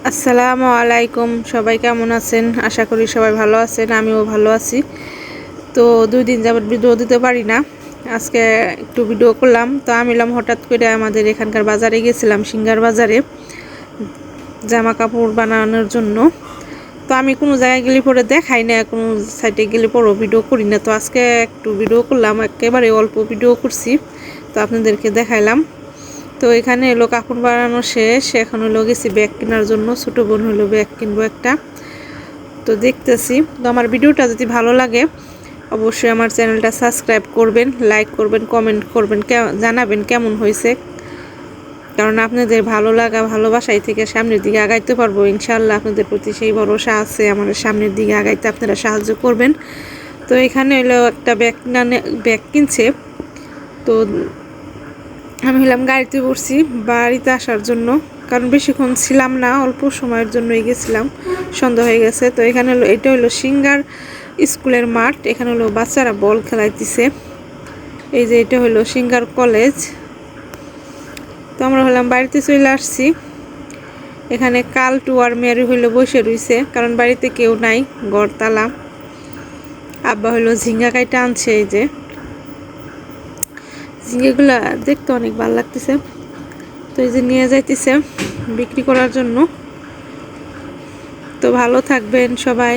আসসালামু আলাইকুম, সবাই কেমন আছেন? আশা করি সবাই ভালো আছেন, আমিও ভালো আছি। তো 2 দিন যাবত ভিডিও দিতে পারি না, আজকে একটু ভিডিও করলাম। তো আমি হঠাৎ করে আমাদের এখানকার বাজারে গেছিলাম, সিঙ্গার বাজারে, জামা কাপড় বানানোর জন্য। তো আমি কোনো জায়গায় গেলে পরে দেখাই না, কোনো সাইটে গেলে পরেও ভিডিও করি না। তো আজকে একটু ভিডিও করলাম, একেবারে অল্প ভিডিও করছি, তো আপনাদেরকে দেখাইলাম। তো এখানে এলো কাপড় বানানো শেষ, এখন হলো গেছি ব্যাগ কেনার জন্য। ছোটো বোন হলো ব্যাগ কিনবো একটা। তো দেখতেছি। তো আমার ভিডিওটা যদি ভালো লাগে অবশ্যই আমার চ্যানেলটা সাবস্ক্রাইব করবেন, লাইক করবেন, কমেন্ট করবেন, জানাবেন কেমন হয়েছে। কারণ আপনাদের ভালো লাগা ভালোবাসাই থেকে সামনের দিকে আগাইতে পারবো ইনশাআল্লাহ। আপনাদের প্রতি সেই ভরসা আছে, আমাদের সামনের দিকে আগাইতে আপনারা সাহায্য করবেন। তো এখানে হলো একটা ব্যাগ কিনছে। তো আমি গাড়িতে বসছি বাড়িতে আসার জন্য, কারণ বেশিক্ষণ ছিলাম না, অল্প সময়ের জন্যই গেছিলাম, সন্ধ্যা হয়ে গেছে। তো এখানে এটা হলো সিঙ্গার স্কুলের মাঠ, এখানে হলো বাচ্চারা বল খেলাইতেছে। এই যে এটা হলো সিঙ্গার কলেজ। তো আমরা বাড়িতে চলে আসছি। এখানে কালটু আর মেরি বসে রয়েছে, কারণ বাড়িতে কেউ নাই, ঘর তালা। আব্বা ঝিঙ্গা কাইটা আনছে। এই যে ঝিঙ্গাগুলা দেখতে অনেক ভালো লাগতেছে। তো এই যে নিয়ে যাইতেছে বিক্রি করার জন্য। তো ভালো থাকবেন সবাই।